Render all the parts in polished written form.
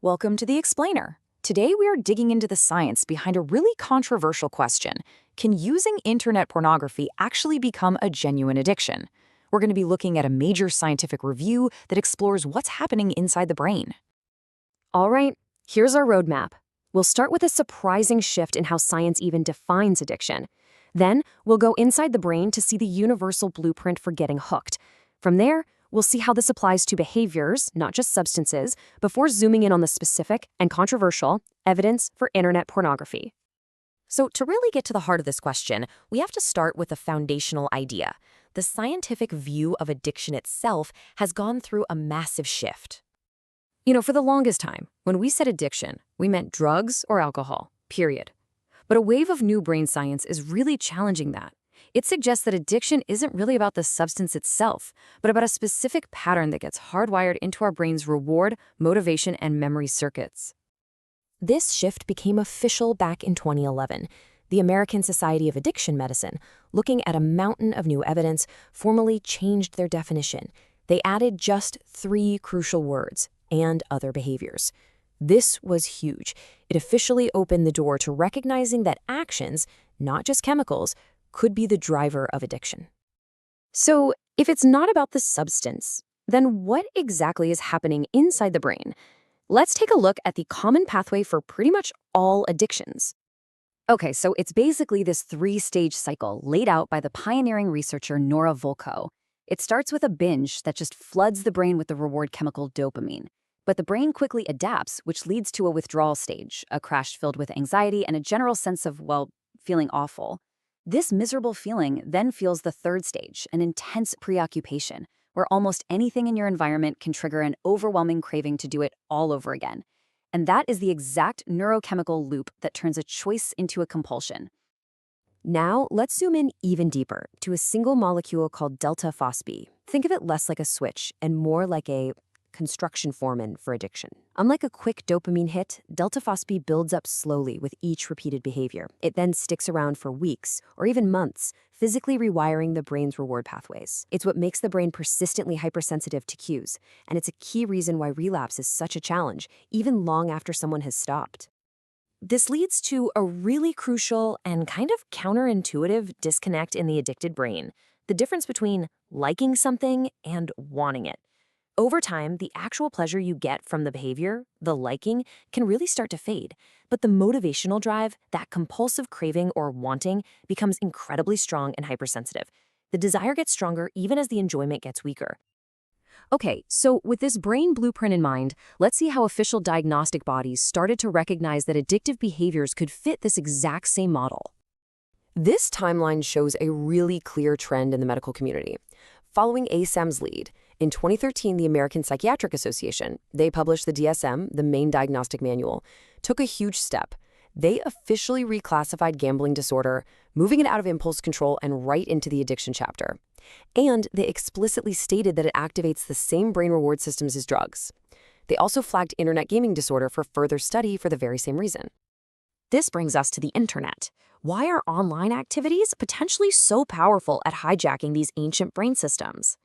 Welcome to The Explainer. Today we are digging into the science behind a really controversial question. Can using internet pornography actually become a genuine addiction? We're going to be looking at a major scientific review that explores what's happening inside the brain. All right, here's our roadmap. We'll start with a surprising shift in how science even defines addiction. Then, we'll go inside the brain to see the universal blueprint for getting hooked. From there, we'll see how this applies to behaviors, not just substances, before zooming in on the specific and controversial evidence for internet pornography. So to really get to the heart of this question, we have to start with a foundational idea. The scientific view of addiction itself has gone through a massive shift. For the longest time, when we said addiction, we meant drugs or alcohol, period. But a wave of new brain science is really challenging that. It suggests that addiction isn't really about the substance itself, but about a specific pattern that gets hardwired into our brain's reward, motivation, and memory circuits. This shift became official back in 2011. The American Society of Addiction Medicine, looking at a mountain of new evidence, formally changed their definition. They added just 3 crucial words: and other behaviors. This was huge. It officially opened the door to recognizing that actions, not just chemicals, could be the driver of addiction. So, if it's not about the substance, then what exactly is happening inside the brain? Let's take a look at the common pathway for pretty much all addictions. Okay, so it's basically this 3-stage cycle laid out by the pioneering researcher Nora Volkow. It starts with a binge that just floods the brain with the reward chemical dopamine. But the brain quickly adapts, which leads to a withdrawal stage, a crash filled with anxiety and a general sense of, feeling awful. This miserable feeling then fuels the 3rd stage, an intense preoccupation, where almost anything in your environment can trigger an overwhelming craving to do it all over again. And that is the exact neurochemical loop that turns a choice into a compulsion. Now, let's zoom in even deeper to a single molecule called delta phosphate. Think of it less like a switch and more like a construction foreman for addiction. Unlike a quick dopamine hit, delta phosphate builds up slowly with each repeated behavior. It then sticks around for weeks or even months, physically rewiring the brain's reward pathways. It's what makes the brain persistently hypersensitive to cues, and it's a key reason why relapse is such a challenge, even long after someone has stopped. This leads to a really crucial and kind of counterintuitive disconnect in the addicted brain: the difference between liking something and wanting it. Over time, the actual pleasure you get from the behavior, the liking, can really start to fade. But the motivational drive, that compulsive craving or wanting, becomes incredibly strong and hypersensitive. The desire gets stronger even as the enjoyment gets weaker. Okay, so with this brain blueprint in mind, let's see how official diagnostic bodies started to recognize that addictive behaviors could fit this exact same model. This timeline shows a really clear trend in the medical community. Following ASAM's lead, in 2013, the American Psychiatric Association, they published the DSM, the main diagnostic manual, took a huge step. They officially reclassified gambling disorder, moving it out of impulse control and right into the addiction chapter. And they explicitly stated that it activates the same brain reward systems as drugs. They also flagged internet gaming disorder for further study for the very same reason. This brings us to the internet. Why are online activities potentially so powerful at hijacking these ancient brain systems?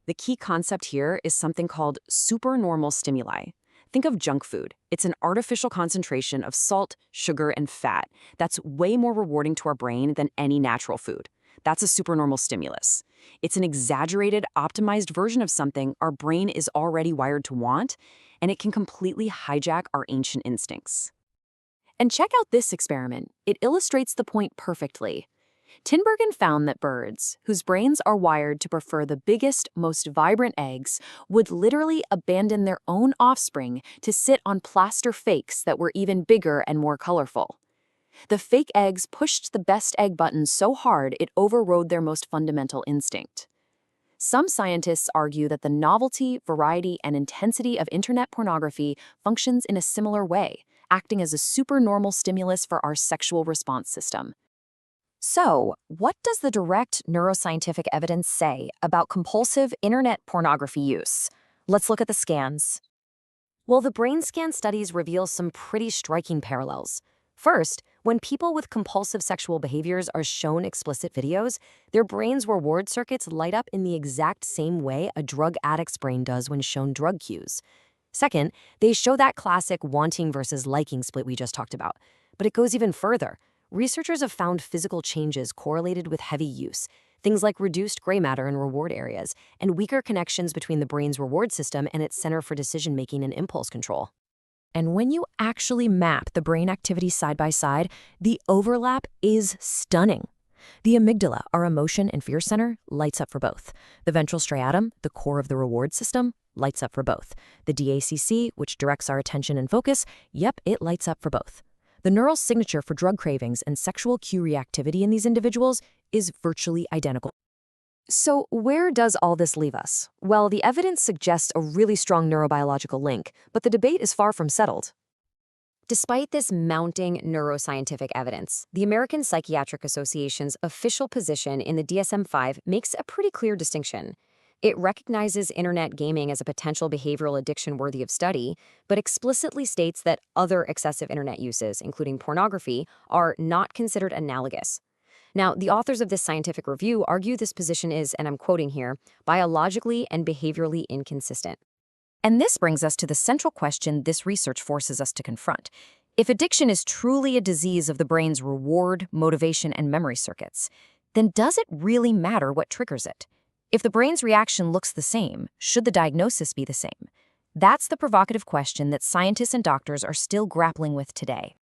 The key concept here is something called supernormal stimuli. Think of junk food. It's an artificial concentration of salt, sugar, and fat that's way more rewarding to our brain than any natural food. That's a supernormal stimulus. It's an exaggerated, optimized version of something our brain is already wired to want, and it can completely hijack our ancient instincts. And check out this experiment. It illustrates the point perfectly. Tinbergen found that birds, whose brains are wired to prefer the biggest, most vibrant eggs, would literally abandon their own offspring to sit on plaster fakes that were even bigger and more colorful. The fake eggs pushed the best egg button so hard it overrode their most fundamental instinct. Some scientists argue that the novelty, variety, and intensity of internet pornography functions in a similar way, acting as a supernormal stimulus for our sexual response system. So, what does the direct neuroscientific evidence say about compulsive internet pornography use? Let's look at the scans. Well, the brain scan studies reveal some pretty striking parallels. First, when people with compulsive sexual behaviors are shown explicit videos, their brain's reward circuits light up in the exact same way a drug addict's brain does when shown drug cues. Second, they show that classic wanting versus liking split we just talked about. But it goes even further. Researchers have found physical changes correlated with heavy use, things like reduced gray matter in reward areas, and weaker connections between the brain's reward system and its center for decision-making and impulse control. And when you actually map the brain activity side by side, the overlap is stunning. The amygdala, our emotion and fear center, lights up for both. The ventral striatum, the core of the reward system, lights up for both. The DACC, which directs our attention and focus, yep, it lights up for both. The neural signature for drug cravings and sexual cue reactivity in these individuals is virtually identical. So where does all this leave us? Well, the evidence suggests a really strong neurobiological link, but the debate is far from settled. Despite this mounting neuroscientific evidence, the American Psychiatric Association's official position in the DSM-5 makes a pretty clear distinction. It recognizes internet gaming as a potential behavioral addiction worthy of study, but explicitly states that other excessive internet uses, including pornography, are not considered analogous. Now, the authors of this scientific review argue this position is, and I'm quoting here, biologically and behaviorally inconsistent. And this brings us to the central question this research forces us to confront. If addiction is truly a disease of the brain's reward, motivation, and memory circuits, then does it really matter what triggers it? If the brain's reaction looks the same, should the diagnosis be the same? That's the provocative question that scientists and doctors are still grappling with today.